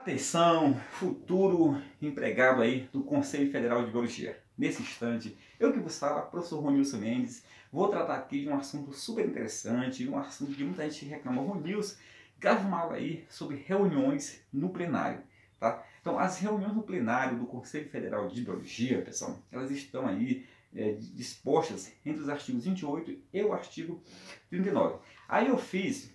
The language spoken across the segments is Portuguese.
Atenção, futuro empregado aí do Conselho Federal de Biologia. Nesse instante, eu que vos falo, professor Ronilson Mendes, vou tratar aqui de um assunto super interessante, um assunto que muita gente reclama. Ronilson, grave uma aula aí sobre reuniões no plenário, tá? Então, as reuniões no plenário do Conselho Federal de Biologia, pessoal, elas estão aí dispostas entre os artigos 28 e o artigo 39. Aí eu fiz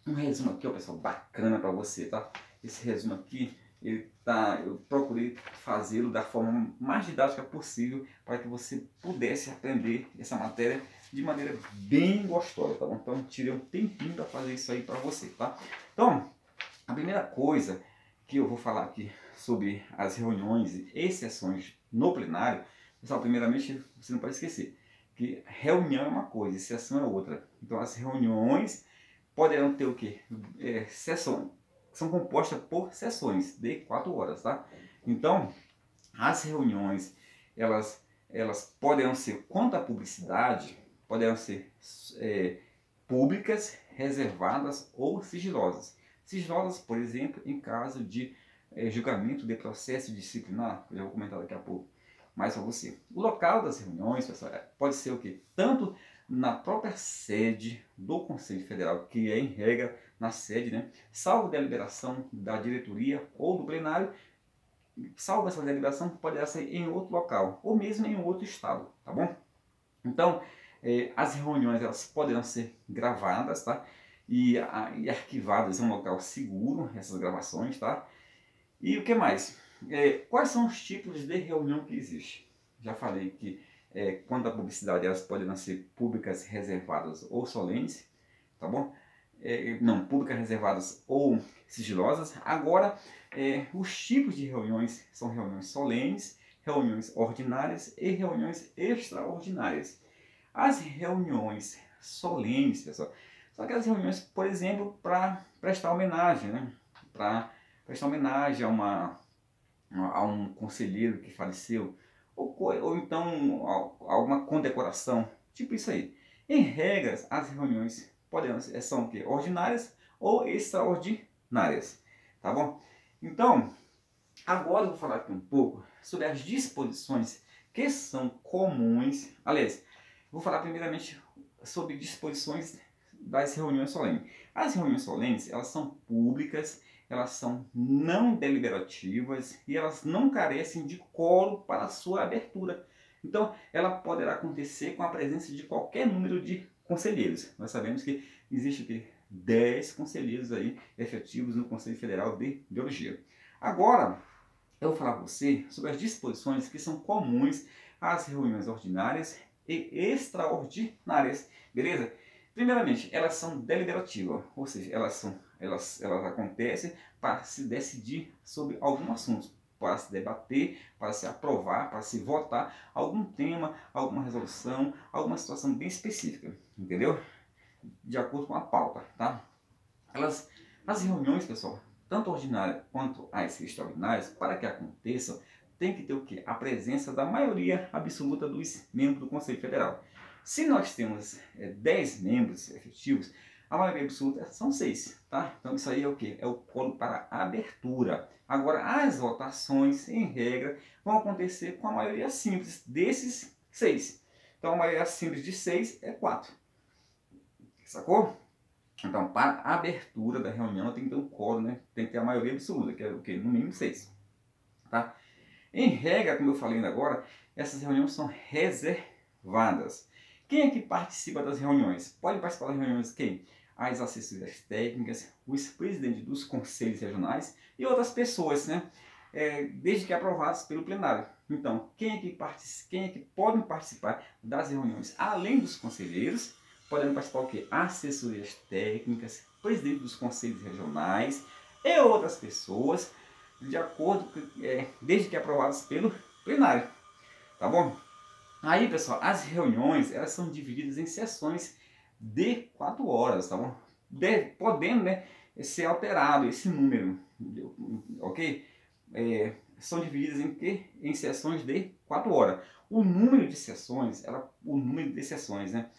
um resumo aqui, ó, pessoal, bacana para você, tá? Esse resumo aqui, eu procurei fazê-lo da forma mais didática possível para que você pudesse aprender essa matéria de maneira bem gostosa, tá bom? Então, tirei um tempinho para fazer isso aí para você, tá? Então, a primeira coisa que eu vou falar aqui sobre as reuniões e sessões no plenário, pessoal, primeiramente, você não pode esquecer que reunião é uma coisa e sessão é outra. Então, as reuniões poderão ter o quê? Sessões. São compostas por sessões de 4 horas, tá? Então, as reuniões, elas poderão ser, quanto à publicidade, poderão ser públicas, reservadas ou sigilosas. Sigilosas, por exemplo, em caso de julgamento de processo disciplinar, que eu já vou comentar daqui a pouco mais para você. O local das reuniões, pessoal, pode ser o quê? Tanto na própria sede do Conselho Federal, que é em regra na sede, né? Salvo deliberação da diretoria ou do plenário, salvo essa deliberação, poderá ser em outro local, ou mesmo em outro estado, tá bom? Então, as reuniões elas poderão ser gravadas, tá? E arquivadas em um local seguro, essas gravações, tá? E o que mais? Quais são os tipos de reunião que existe? Já falei que quando a publicidade elas podem ser públicas, reservadas ou solenes, tá bom? Não, públicas, reservadas ou sigilosas. Agora, os tipos de reuniões são reuniões solenes, reuniões ordinárias e reuniões extraordinárias. As reuniões solenes, pessoal, são aquelas reuniões, por exemplo, para prestar homenagem, né? Para prestar homenagem a um conselheiro que faleceu, ou então alguma condecoração, tipo isso aí. Em regras, as reuniões são o quê? Ordinárias ou extraordinárias, tá bom? Então, agora eu vou falar aqui um pouco sobre as disposições que são comuns. Aliás, vou falar primeiramente sobre disposições das reuniões solenes. As reuniões solenes, elas são públicas, elas são não deliberativas e elas não carecem de quórum para a sua abertura. Então, ela poderá acontecer com a presença de qualquer número de conselheiros. Nós sabemos que existe 10 conselheiros aí efetivos no Conselho Federal de Biologia. Agora, eu vou falar para você sobre as disposições que são comuns às reuniões ordinárias e extraordinárias, beleza? Primeiramente, elas são deliberativas, ou seja, elas acontecem para se decidir sobre algum assunto, para se debater, para se aprovar, para se votar algum tema, alguma resolução, alguma situação bem específica, entendeu? De acordo com a pauta, tá? As reuniões, pessoal, tanto ordinárias quanto as extraordinárias, para que aconteçam, tem que ter o quê? A presença da maioria absoluta dos membros do Conselho Federal. Se nós temos 10 membros efetivos, a maioria absoluta são 6, tá? Então isso aí é o quê? É o quórum para abertura. Agora, as votações, em regra, vão acontecer com a maioria simples desses 6. Então a maioria simples de 6 é 4. Sacou? Então, para a abertura da reunião tem que ter um quórum, né? Tem que ter a maioria absoluta, que é o quê? No mínimo 6. Tá? Em regra, como eu falei ainda agora, essas reuniões são reservadas. Quem é que participa das reuniões? Pode participar das reuniões quem? As assessorias técnicas, os presidentes dos conselhos regionais e outras pessoas, né? Desde que aprovados pelo plenário. Então, quem é que podem participar das reuniões, além dos conselheiros? Podendo participar o quê? Assessorias técnicas, presidente dos conselhos regionais e outras pessoas, de acordo com, desde que aprovadas pelo plenário, tá bom? Aí, pessoal, as reuniões elas são divididas em sessões de 4 horas, tá bom? Podendo, né, ser alterado esse número, ok? São divididas em quê? Em sessões de 4 horas. O número de sessões, né?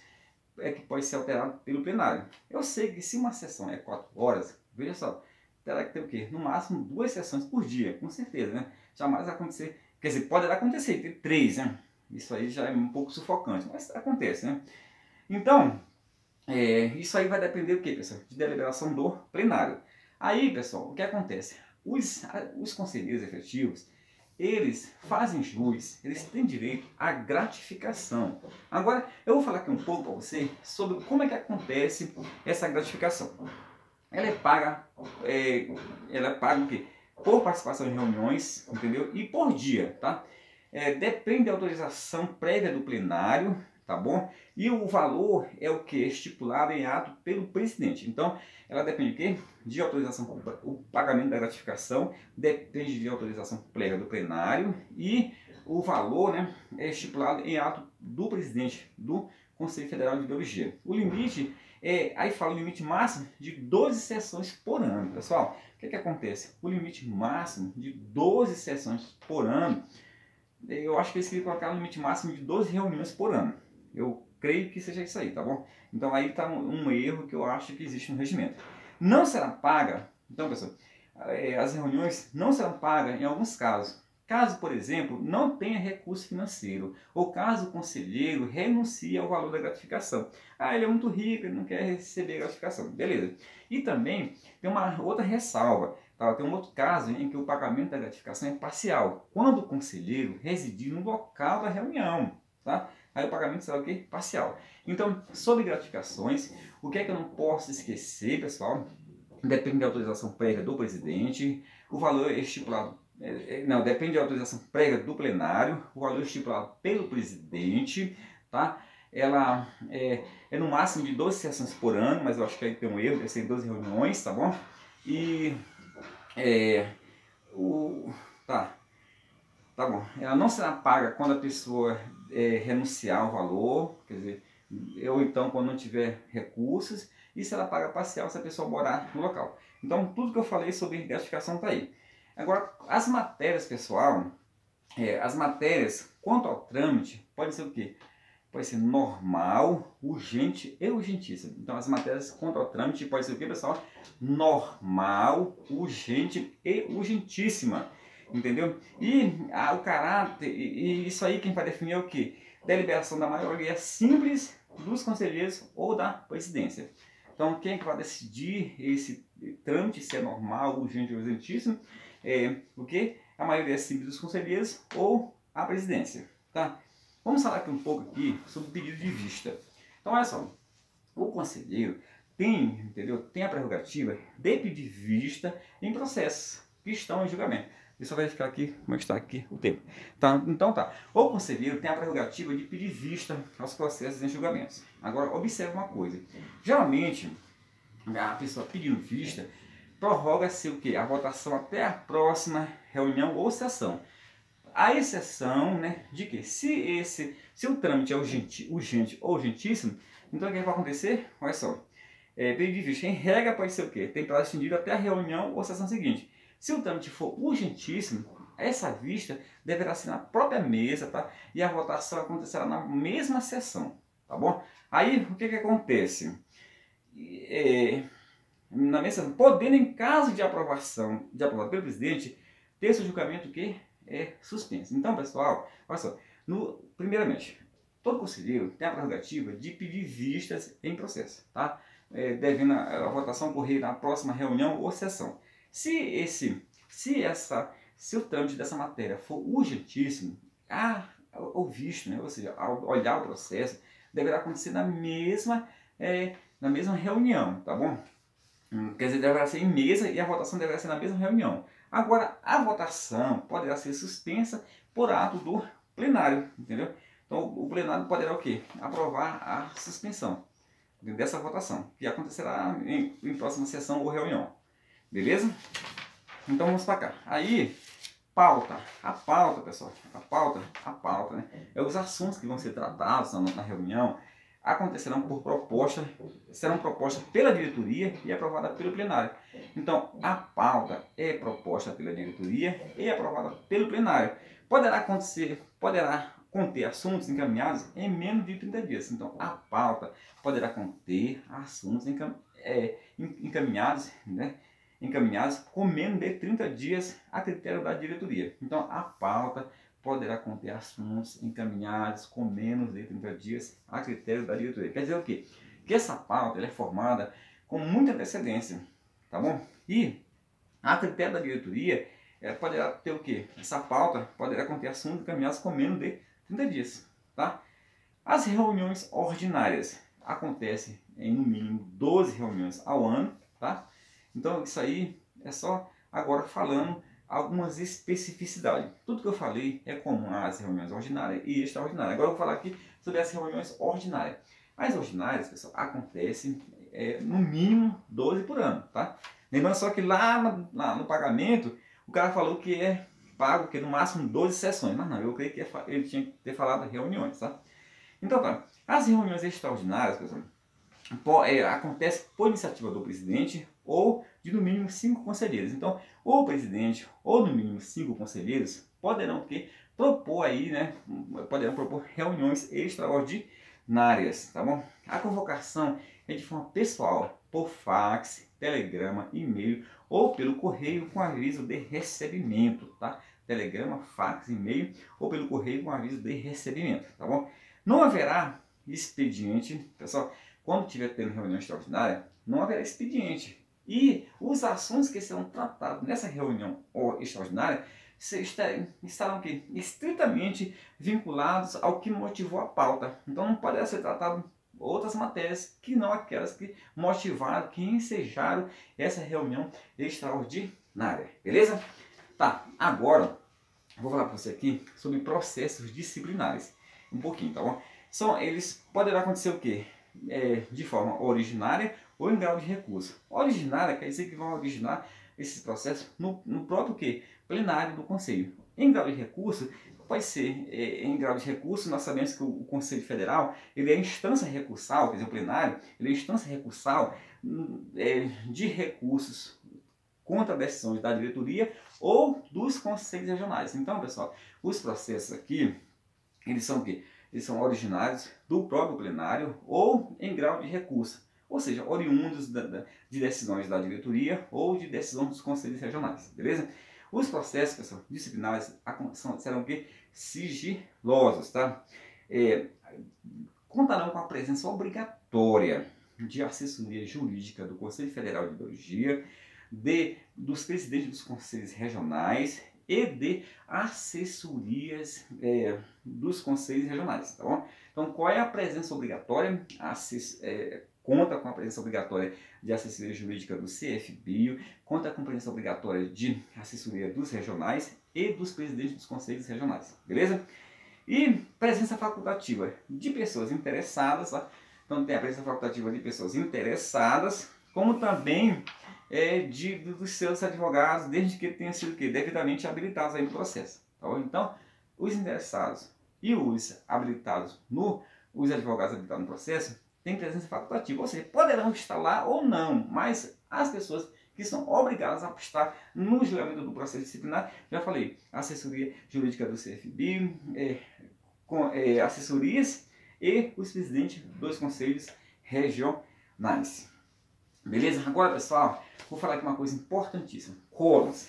Que pode ser alterado pelo plenário. Eu sei que se uma sessão é 4 horas, veja só, terá que ter o quê? No máximo 2 sessões por dia, com certeza, né? Jamais vai acontecer, quer dizer, poderá acontecer, ter 3, né? Isso aí já é um pouco sufocante, mas acontece, né? Então, isso aí vai depender do quê, pessoal? De deliberação do plenário. Aí, pessoal, o que acontece? Os conselheiros efetivos, eles fazem jus, eles têm direito à gratificação. Agora, eu vou falar aqui um pouco para você sobre como é que acontece essa gratificação. Ela é paga, ela é paga o quê? Por participação em reuniões, entendeu? E por dia, tá? Depende da autorização prévia do plenário, tá bom? E o valor é o que? Estipulado em ato pelo presidente. Então, ela depende de quê? De autorização, o pagamento da gratificação depende de autorização prévia do plenário e o valor, né, é estipulado em ato do presidente do Conselho Federal de Biologia. O limite aí fala o limite máximo de 12 sessões por ano. Pessoal, o que acontece? O limite máximo de 12 sessões por ano, eu acho que eles queriam colocar o limite máximo de 12 reuniões por ano. Eu creio que seja isso aí, tá bom? Então aí está um erro que eu acho que existe no regimento. Não será paga, então pessoal, as reuniões não serão pagas em alguns casos. Caso, por exemplo, não tenha recurso financeiro, ou caso o conselheiro renuncie ao valor da gratificação. Ah, ele é muito rico, ele não quer receber a gratificação. Beleza. E também tem uma outra ressalva. Tá? Tem um outro caso em que o pagamento da gratificação é parcial, quando o conselheiro residir no local da reunião. Tá? Aí o pagamento será o quê? Parcial. Então, sobre gratificações, o que é que eu não posso esquecer, pessoal? Depende da autorização prévia do presidente, o valor é estipulado, não, depende da autorização prévia do plenário, o valor é estipulado pelo presidente, tá? Ela é no máximo de 12 sessões por ano, mas eu acho que aí tem um erro, deve ser 12 reuniões, tá bom? E, tá bom, ela não será paga quando a pessoa renunciar ao valor, quer dizer, ou então quando não tiver recursos, e será paga parcial se a pessoa morar no local. Então, tudo que eu falei sobre gratificação está aí. Agora, as matérias, pessoal, as matérias quanto ao trâmite, pode ser o quê? Pode ser normal, urgente e urgentíssimo. Então, as matérias quanto ao trâmite pode ser o quê, pessoal? Normal, urgente e urgentíssima. Entendeu? E o caráter, e isso aí quem vai definir é o quê? Deliberação da maioria simples dos conselheiros ou da presidência. Então, quem é que vai decidir esse trâmite, se é normal, urgente ou urgentíssimo? O quê? A maioria simples dos conselheiros ou a presidência. Tá? Vamos falar aqui um pouco aqui sobre o pedido de vista. Então, olha só, o conselheiro tem a prerrogativa de pedir vista em processos que estão em julgamento. Deixa eu verificar aqui como é que está aqui o tempo. Tá, então tá. O conselheiro tem a prerrogativa de pedir vista aos processos em julgamentos. Agora, observe uma coisa. Geralmente, a pessoa pedindo vista prorroga-se o quê? A votação até a próxima reunião ou sessão. A exceção, né, de que se o trâmite é urgente ou urgentíssimo, então o que vai acontecer? Olha só. Pedido de vista, em regra, pode ser o quê? Tem prazo estendido até a reunião ou sessão seguinte. Se o trâmite for urgentíssimo, essa vista deverá ser na própria mesa, tá? E a votação acontecerá na mesma sessão, tá bom? Aí, o que acontece? Na mesa, podendo, em caso de aprovação pelo presidente, ter seu julgamento que é suspenso. Então, pessoal, olha só, primeiramente, todo conselheiro tem a prerrogativa de pedir vistas em processo, tá? Devendo a votação ocorrer na próxima reunião ou sessão. Se o trâmite dessa matéria for urgentíssimo, o visto, né, ou seja, ao olhar o processo, deverá acontecer na mesma reunião, tá bom? Quer dizer, deverá ser em mesa e a votação deverá ser na mesma reunião. Agora, a votação poderá ser suspensa por ato do plenário, entendeu? Então, o plenário poderá o quê? Aprovar a suspensão dessa votação, que acontecerá em próxima sessão ou reunião. Beleza? Então vamos para cá. Aí, pauta. A pauta, pessoal. A pauta, né? É os assuntos que vão ser tratados na reunião acontecerão serão propostas pela diretoria e aprovadas pelo plenário. Então, a pauta é proposta pela diretoria e aprovada pelo plenário. Poderá conter assuntos encaminhados em menos de 30 dias. Então, a pauta poderá conter assuntos encaminhados, né, encaminhados com menos de 30 dias a critério da diretoria. Então, a pauta poderá conter assuntos encaminhados com menos de 30 dias a critério da diretoria. Quer dizer o quê? Que essa pauta ela é formada com muita antecedência, tá bom? E a critério da diretoria poderá ter o quê? Essa pauta poderá conter assuntos encaminhados com menos de 30 dias, tá? As reuniões ordinárias acontecem em no mínimo 12 reuniões ao ano, tá? Então isso aí é só agora falando algumas especificidades. Tudo que eu falei é comum às reuniões ordinárias e extraordinárias. Agora eu vou falar aqui sobre as reuniões ordinárias. As ordinárias, pessoal, acontecem no mínimo 12 por ano, tá? Lembrando só que lá no pagamento, o cara falou que é pago que no máximo 12 sessões, mas não, eu creio que ele tinha que ter falado reuniões, tá? Então, tá, as reuniões extraordinárias, pessoal, acontece por iniciativa do presidente ou de no mínimo 5 conselheiros. Então, ou o presidente ou no mínimo 5 conselheiros poderão propor aí, né, poderão propor reuniões extraordinárias, tá bom? A convocação é de forma pessoal, por fax, telegrama, e-mail ou pelo correio com aviso de recebimento, tá? Telegrama, fax, e-mail ou pelo correio com aviso de recebimento, tá bom? Não haverá expediente, pessoal, quando tiver tendo reunião extraordinária, não haverá expediente. E os assuntos que serão tratados nessa reunião extraordinária estarão estritamente vinculados ao que motivou a pauta. Então não poderá ser tratado outras matérias que não aquelas que motivaram, que ensejaram essa reunião extraordinária. Beleza? Tá, agora vou falar para você aqui sobre processos disciplinares. Um pouquinho, tá bom? Eles poderão acontecer o quê? De forma originária ou em grau de recurso. Originária quer dizer que vão originar esses processos no próprio plenário do Conselho. Em grau de recurso, pode ser, em grau de recurso, nós sabemos que o Conselho Federal ele é instância recursal, quer dizer, o plenário, ele é instância recursal de recursos contra decisões da diretoria ou dos conselhos regionais. Então, pessoal, os processos aqui, eles são o quê? Eles são originários do próprio plenário ou em grau de recurso, ou seja, oriundos de decisões da diretoria ou de decisões dos conselhos regionais, beleza? Os processos, pessoal, disciplinares serão o quê? Sigilosos, tá? Contarão com a presença obrigatória de assessoria jurídica do Conselho Federal de Biologia, dos presidentes dos conselhos regionais e de assessorias dos conselhos regionais, tá bom? Então, qual é a presença obrigatória? Conta com a presença obrigatória de assessoria jurídica do CFBio, conta com a presença obrigatória de assessoria dos regionais e dos presidentes dos conselhos regionais, beleza? E presença facultativa de pessoas interessadas, tá? Então tem a presença facultativa de pessoas interessadas, como também dos seus advogados, desde que tenham sido devidamente habilitados aí no processo. Tá bom? Então, os interessados e os habilitados, os advogados habilitados no processo, têm presença facultativa, ou seja, poderão estar lá ou não, mas as pessoas que são obrigadas a estar no julgamento do processo disciplinar, já falei, assessoria jurídica do CFB, assessorias e os presidentes dos conselhos regionais. Beleza? Agora, pessoal, vou falar aqui uma coisa importantíssima. Quóruns.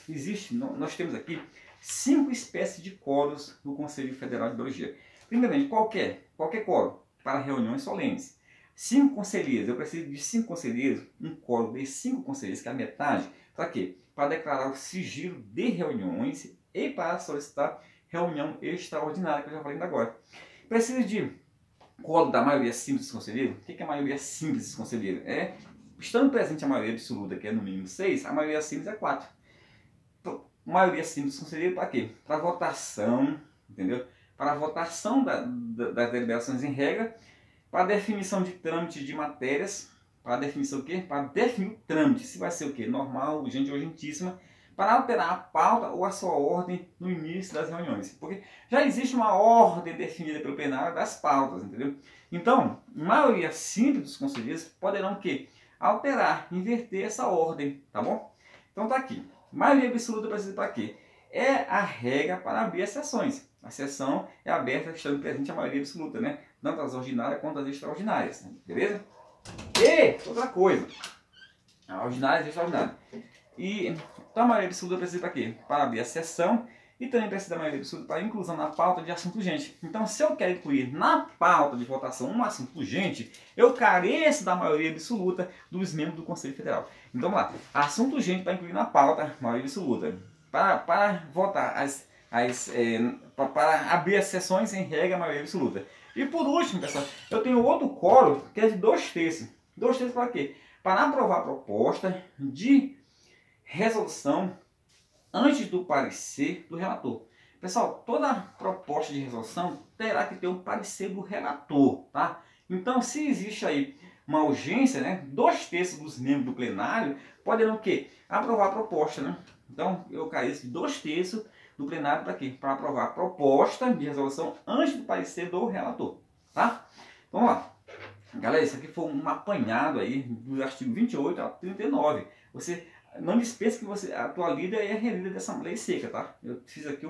Nós temos aqui 5 espécies de quóruns no Conselho Federal de Biologia. Primeiramente, qualquer quórum para reuniões solenes. 5 conselheiros, eu preciso de 5 conselheiros, um quórum de 5 conselheiros, que é a metade. Para quê? Para declarar o sigilo de reuniões e para solicitar reunião extraordinária, que eu já falei ainda agora. Preciso de quórum da maioria simples dos conselheiros. O que é a maioria simples dos conselheiros? Estando presente a maioria absoluta, que é no mínimo 6, a maioria simples é 4. Então, maioria simples dos conselheiros para quê? Para votação, entendeu? Para a votação das deliberações em regra, para a definição de trâmite de matérias, para a definição o quê? Para definir o trâmite, se vai ser o quê? Normal, urgente ou urgentíssima, para alterar a pauta ou a sua ordem no início das reuniões. Porque já existe uma ordem definida pelo plenário das pautas, entendeu? Então, maioria simples dos conselheiros poderão o quê? Alterar, inverter essa ordem, tá bom? Então tá aqui. Maioria absoluta precisa para quê? É a regra para abrir as sessões. A sessão é aberta estando presente a maioria absoluta, né? Tanto as ordinárias quanto as extraordinárias, beleza? E outra coisa, a ordinária e a extraordinária. Então a maioria absoluta precisa para quê? Para abrir a sessão e também precisa da maioria absoluta para inclusão na pauta de assunto urgente. Então, se eu quero incluir na pauta de votação um assunto urgente, eu careço da maioria absoluta dos membros do Conselho Federal. Então, vamos lá. Assunto urgente para incluir na pauta, maioria absoluta. Para votar, para abrir as sessões em regra, maioria absoluta. E por último, pessoal, eu tenho outro quórum que é de 2/3. 2/3 para quê? Para aprovar a proposta de resolução antes do parecer do relator. Pessoal, toda proposta de resolução terá que ter um parecer do relator, tá? Então, se existe aí uma urgência, né, 2/3 dos membros do plenário poderão o quê? Aprovar a proposta, né? Então, eu careço de 2/3 do plenário para quê? Para aprovar a proposta de resolução antes do parecer do relator, tá? Vamos lá. Galera, isso aqui foi um apanhado aí do artigo 28 ao 39. Você não dispensa que você, a tua lida é a relida dessa lei seca, tá? Eu fiz aqui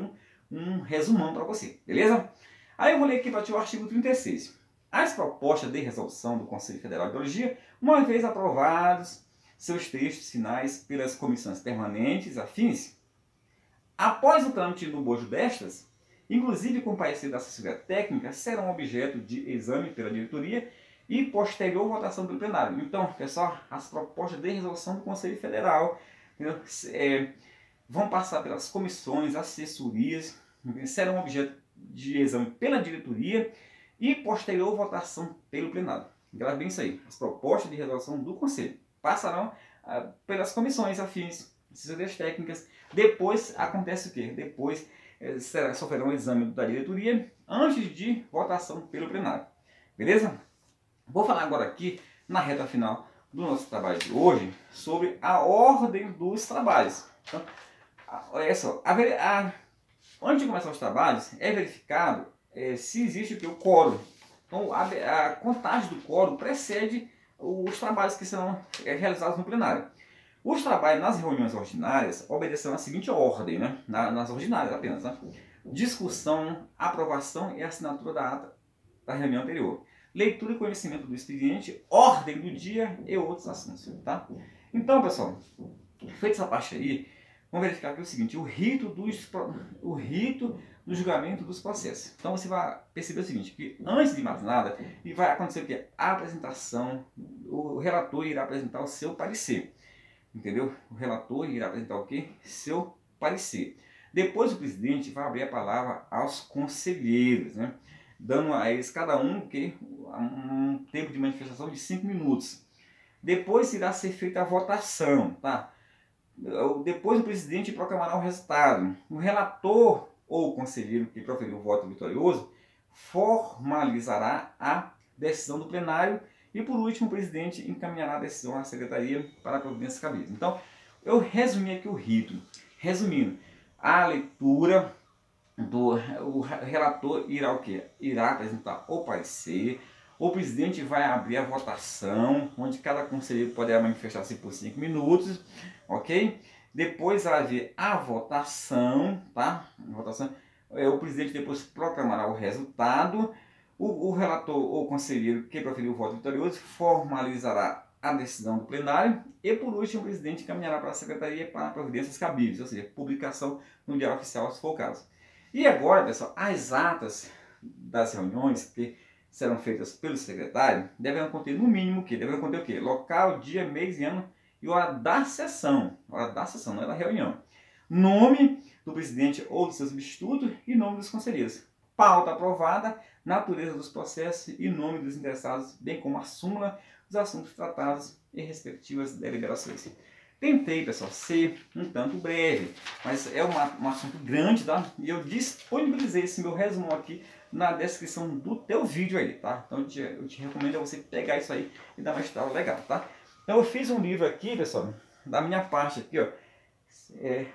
um resumão para você, beleza? Aí eu vou ler aqui para ti o artigo 36. As propostas de resolução do Conselho Federal de Biologia, uma vez aprovados seus textos finais pelas comissões permanentes afins, após o trâmite no bojo destas, inclusive com parecer da assessoria técnica, serão objeto de exame pela diretoria e posterior votação do plenário. Então, pessoal, as propostas de resolução do Conselho Federal vão passar pelas comissões, assessorias, serão objeto de exame pela diretoria e posterior votação pelo plenário. Grave bem isso aí. As propostas de resolução do Conselho passarão pelas comissões afins, assessorias técnicas. Depois acontece o quê? Depois sofrerá um exame da diretoria antes de votação pelo plenário. Beleza? Vou falar agora aqui, na reta final do nosso trabalho de hoje, sobre a ordem dos trabalhos. Então, olha só, antes de começar os trabalhos, é verificado se existe o quórum. Então, a contagem do quórum precede os trabalhos que serão realizados no plenário. Os trabalhos nas reuniões ordinárias obedecerão a seguinte ordem, né? Nas ordinárias apenas, né? Discussão, aprovação e assinatura da ata da reunião anterior. Leitura e conhecimento do expediente, ordem do dia e outros assuntos, tá? Então, pessoal, feita essa parte aí, vamos verificar aqui o seguinte, o rito do julgamento dos processos. Então, você vai perceber o seguinte, que antes de mais nada, vai acontecer o quê? A apresentação, o relator irá apresentar o seu parecer, entendeu? O relator irá apresentar o quê? Seu parecer. Depois, o presidente vai abrir a palavra aos conselheiros, né? Dando a eles cada um um tempo de manifestação de 5 minutos. Depois irá ser feita a votação, tá? Depois o presidente proclamará o resultado. O relator ou o conselheiro que proferiu o voto vitorioso formalizará a decisão do plenário e, por último, o presidente encaminhará a decisão à secretaria para providências cabíveis. Então, eu resumi aqui o rito. Resumindo, a leitura o relator irá o quê? Irá apresentar o parecer, o presidente vai abrir a votação, onde cada conselheiro poderá manifestar-se por 5 minutos, ok? Depois vai haver a votação, tá? O presidente depois proclamará o resultado, o relator ou conselheiro que proferiu o voto vitorioso formalizará a decisão do plenário e, por último, o presidente encaminhará para a secretaria para providências cabíveis, ou seja, publicação no Diário Oficial, se for o caso. E agora, pessoal, as atas das reuniões que serão feitas pelo secretário deverão conter no mínimo o quê? Deverão conter o quê? Local, dia, mês e ano e hora da sessão. Hora da sessão, não é da reunião. Nome do presidente ou do seu substituto e nome dos conselheiros. Pauta aprovada, natureza dos processos e nome dos interessados, bem como a súmula dos assuntos tratados e respectivas deliberações. Tentei, pessoal, ser um tanto breve, mas é um assunto grande, tá? E eu disponibilizei esse meu resumo aqui na descrição do teu vídeo aí, tá? Então eu te recomendo a você pegar isso aí e dar uma estrada legal, tá? Então eu fiz um livro aqui, pessoal, da minha parte aqui, ó,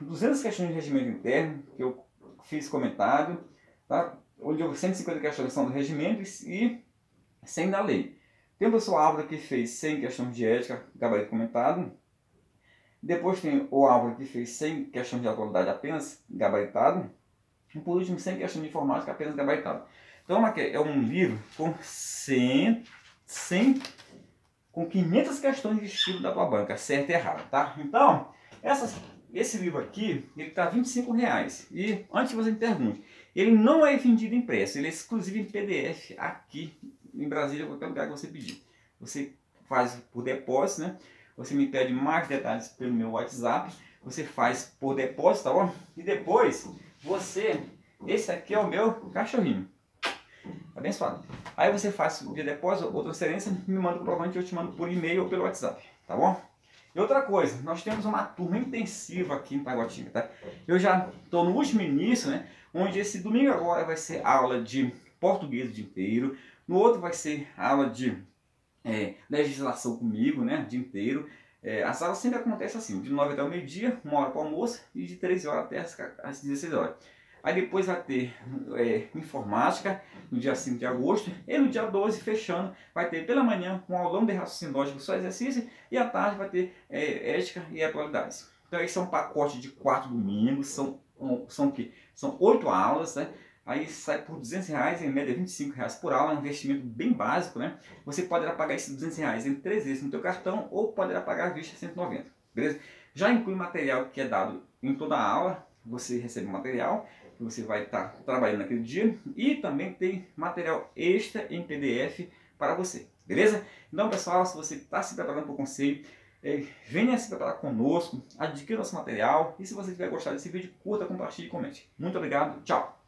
200 questões de regimento interno, que eu fiz comentário, tá? Onde 150 questões são do regimento e 100 da lei. Tem o professor Álvaro que fez 100 questões de ética, gabarito comentado. Depois tem o Álvaro que fez 100 questões de atualidade apenas gabaritado. E por último, 100 questões de informática apenas gabaritado. Então é um livro com 500 questões de estilo da tua banca, certo e errado, tá? Então, Esse livro aqui, ele está R$25. E antes que você me pergunte, ele não é vendido impresso, ele é exclusivo em PDF aqui em Brasília, qualquer lugar que você pedir. Você faz por depósito, né? Você me pede mais detalhes pelo meu WhatsApp, você faz por depósito, tá bom? E depois, esse aqui é o meu cachorrinho. Abençoado. Aí você faz via depósito ou transferência, me manda o comprovante e eu te mando por e-mail ou pelo WhatsApp, tá bom? E outra coisa, nós temos uma turma intensiva aqui em Taguatinga, tá? Eu já estou no último início, né? Onde esse domingo agora vai ser aula de português o dia inteiro. No outro vai ser aula de legislação comigo, né? O dia inteiro. As aulas sempre acontecem assim, de 9 até o meio-dia, 1 hora para o almoço e de 13 horas até as 16 horas. Aí depois vai ter informática no dia 5 de agosto e no dia 12, fechando, vai ter pela manhã um aulão de raciocínio lógico, só exercício, e à tarde vai ter ética e atualidades. Então esse é um pacote de 4 domingos, são 8 aulas, né? Aí sai por R$200, em média R$25 por aula, é um investimento bem básico, né? Você poderá pagar esses R$200 em 3 vezes no teu cartão ou poderá pagar à vista 190, beleza? Já inclui material que é dado em toda a aula, você recebe material que você vai estar trabalhando naquele dia e também tem material extra em PDF para você, beleza? Então pessoal, se você está se preparando para o conselho, venha se preparar conosco, adquira nosso material e se você tiver gostado desse vídeo, curta, compartilhe e comente. Muito obrigado, tchau!